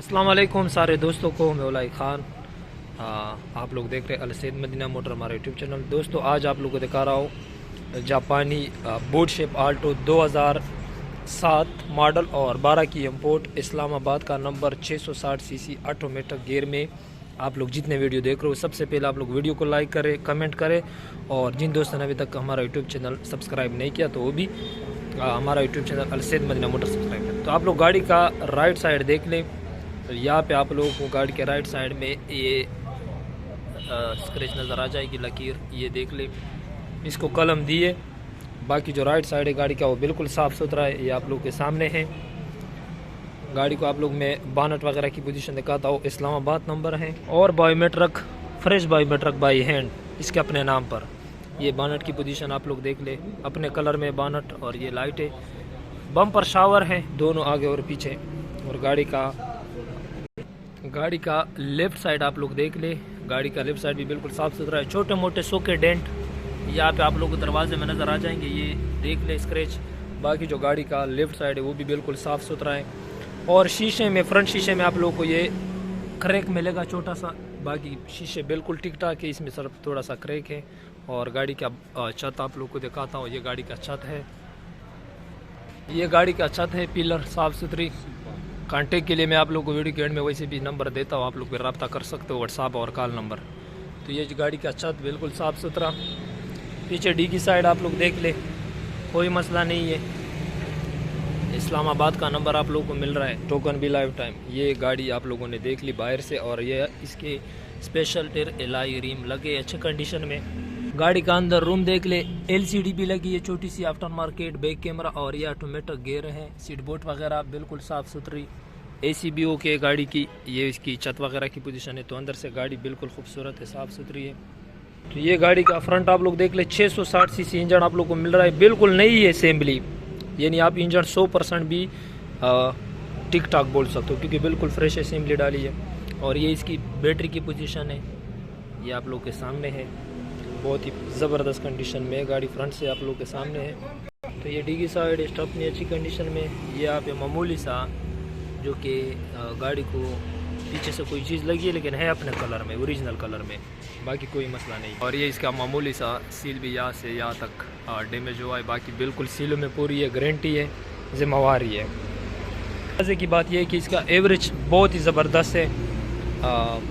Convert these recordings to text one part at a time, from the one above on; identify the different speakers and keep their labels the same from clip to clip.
Speaker 1: अस्सलाम वालेकुम सारे दोस्तों को, मैं उलाई ख़ान। आप लोग देख रहे हैं अलसैद मदीना मोटर हमारा यूट्यूब चैनल। दोस्तों आज आप लोगों को दिखा रहा हूँ जापानी बोट शेप आल्टो 2007 मॉडल और 12 की इम्पोर्ट, इस्लामाबाद का नंबर 660 सीसी ऑटोमेटिक गियर में। आप लोग जितने वीडियो देख रहे हो सबसे पहले आप लोग वीडियो को लाइक करें, कमेंट करें, और जिन दोस्तों ने अभी तक हमारा यूट्यूब चैनल सब्सक्राइब नहीं किया तो वो भी हमारा यूट्यूब चैनल अलसैद मदीना मोटर सब्सक्राइब करें। तो आप लोग गाड़ी का राइट साइड देख लें। तो यहाँ पे आप लोगों को गाड़ी के राइट साइड में ये स्क्रैच नज़र आ जाएगी, लकीर, ये देख ले। इसको कलम दिए। बाकी जो राइट साइड है गाड़ी का वो बिल्कुल साफ़ सुथरा है, ये आप लोग के सामने है। गाड़ी को आप लोग मैं बानट वगैरह की पोजीशन दिखाता हूँ। इस्लामाबाद नंबर है और biometric, fresh biometric by hand इसके अपने नाम पर। ये बानट की पोजीशन आप लोग देख ले, अपने कलर में बानट, और ये लाइट है। बम्पर शावर है दोनों आगे और पीछे। और गाड़ी का लेफ़्ट साइड आप लोग देख ले। गाड़ी का लेफ़्ट साइड भी बिल्कुल साफ़ सुथरा है। छोटे मोटे सोके डेंट यहाँ पे आप लोग को दरवाजे में नज़र आ जाएंगे, ये देख ले स्क्रैच। बाकी जो गाड़ी का लेफ़्ट साइड है वो भी बिल्कुल साफ़ सुथरा है। और शीशे में, फ्रंट शीशे में आप लोग को ये क्रैक मिलेगा छोटा सा। बाकी शीशे बिल्कुल ठीक ठाक है, इसमें सिर्फ थोड़ा सा क्रैक है। और गाड़ी का छत आप लोग को दिखाता हूँ। ये गाड़ी का छत है, ये गाड़ी का छत है, पिलर साफ़ सुथरी। कांटेक्ट के लिए मैं आप लोग को वीडियो के एंड में वैसे भी नंबर देता हूँ, आप लोग फिर रब्ता कर सकते हो, व्हाट्सएप और कॉल नंबर। तो ये गाड़ी का छत बिल्कुल साफ़ सुथरा। पीछे डी की साइड आप लोग देख ले, कोई मसला नहीं है। इस्लामाबाद का नंबर आप लोगों को मिल रहा है, टोकन भी लाइफ टाइम। ये गाड़ी आप लोगों ने देख ली बाहर से, और ये इसके स्पेशल टेर एलाई रिम लगे अच्छे कंडीशन में। गाड़ी का अंदर रूम देख ले, LCD भी लगी है छोटी सी, आफ्टर मार्केट, बैक कैमरा, और ये ऑटोमेटिक गियर है। सीट बोर्ड वगैरह बिल्कुल साफ़ सुथरी। AC भी ओके गाड़ी की। ये इसकी छत वगैरह की पोजीशन है। तो अंदर से गाड़ी बिल्कुल खूबसूरत है, साफ़ सुथरी है। तो ये गाड़ी का फ्रंट आप लोग देख ले, 660 सीसी इंजन आप लोग को मिल रहा है, बिल्कुल नई है असेंबली। यानी आप इंजन 100% भी टिक टाक बोल सकते हो, क्योंकि बिल्कुल फ्रेश असेंबली डाली है। और ये इसकी बैटरी की पोजीशन है, ये आप लोग के सामने है। बहुत ही ज़बरदस्त कंडीशन में गाड़ी फ्रंट से आप लोग के सामने है। तो ये डिगी साइड स्टपनी अच्छी कंडीशन में। ये आप मामूली सा जो कि गाड़ी को पीछे से कोई चीज़ लगी है, लेकिन है अपने कलर में, ओरिजिनल कलर में, बाकी कोई मसला नहीं। और ये इसका मामूली सा सील भी यहाँ से यहाँ तक डैमेज हुआ है। बाकी बिल्कुल सीलों में पूरी है, गारंटी है, जिम्मेवारी है। मज़े की बात यह है कि इसका एवरेज बहुत ही ज़बरदस्त है।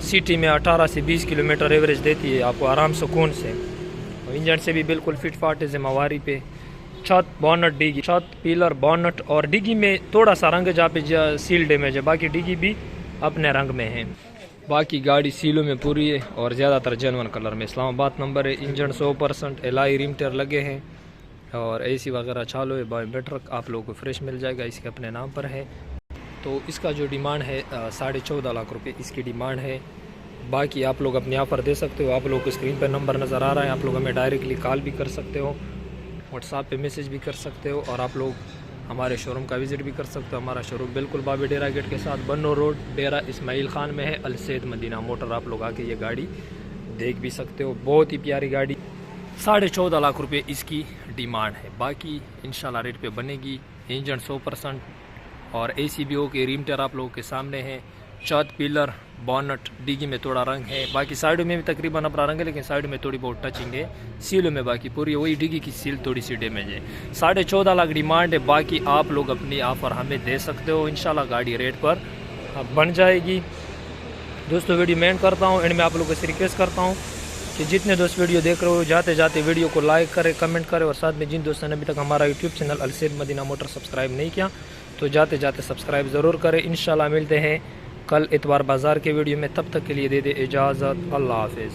Speaker 1: सिटी में 18 से 20 किलोमीटर एवरेज देती है आपको आराम सुकून से। और इंजन से भी बिल्कुल फिट फाट है, जिम्मेवारी पे। छत, बोनट, डिगी, छत, पिलर, बोनट, और डिगी में थोड़ा सा रंग है जहाँ पे सील डैमेज है, बाकी डिगी भी अपने रंग में है। बाकी गाड़ी सीलों में पूरी है और ज़्यादातर जेनवन कलर में। इस्लामाबाद नंबर है, इंजन 100%, एलाई रिम टायर लगे हैं, और AC वगैरह चालू है। बायोमेट्रिक आप लोगों को फ्रेश मिल जाएगा, इसके अपने नाम पर है। तो इसका जो डिमांड है 14.5 लाख रुपये इसकी डिमांड है। बाकी आप लोग अपने ऑफ़र दे सकते हो। आप लोग को स्क्रीन पर नंबर नज़र आ रहा है, आप लोग हमें डायरेक्टली कॉल भी कर सकते हो, व्हाट्सएप पे मैसेज भी कर सकते हो, और आप लोग हमारे शोरूम का विज़िट भी कर सकते हो। हमारा शोरूम बिल्कुल बाबी डेरा गेट के साथ, बन्नो रोड, डेरा इस्माइल ख़ान में है, अलसैद मदीना मोटर। आप लोग आके ये गाड़ी देख भी सकते हो, बहुत ही प्यारी गाड़ी। 14.5 लाख रुपये इसकी डिमांड है। बाकी इंशाल्लाह रेट पे बनेगी। इंजन 100% और AC भी के रिम टायर आप लोगों के सामने है। छत, पिलर, बोनट, डिगी में थोड़ा रंग है। बाकी साइडों में भी तकरीबन अपना रंग है, लेकिन साइडों में थोड़ी बहुत टचिंग है। सीलों में बाकी पूरी वही डिगी की सील थोड़ी सी डैमेज है। 14.5 लाख डिमांड है। बाकी आप लोग अपनी ऑफ़र हमें दे सकते हो, इंशाल्लाह गाड़ी रेट पर बन जाएगी। दोस्तों वीडियो मैं एंड करता हूँ। एंड में आप लोगों से रिक्वेस्ट करता हूँ कि जितने दोस्त वीडियो देख रहे हो, जाते जाते वीडियो को लाइक करें, कमेंट करें, और साथ में जिन दोस्तों ने अभी तक हमारा यूट्यूब चैनल अलसैद मदीना मोटर सब्सक्राइब नहीं किया तो जाते जाते सब्सक्राइब ज़रूर करें। इंशाल्लाह मिलते हैं कल इतवार बाज़ार के वीडियो में। तब तक के लिए दे दे इजाज़त। अल्लाह हाफ़िज़।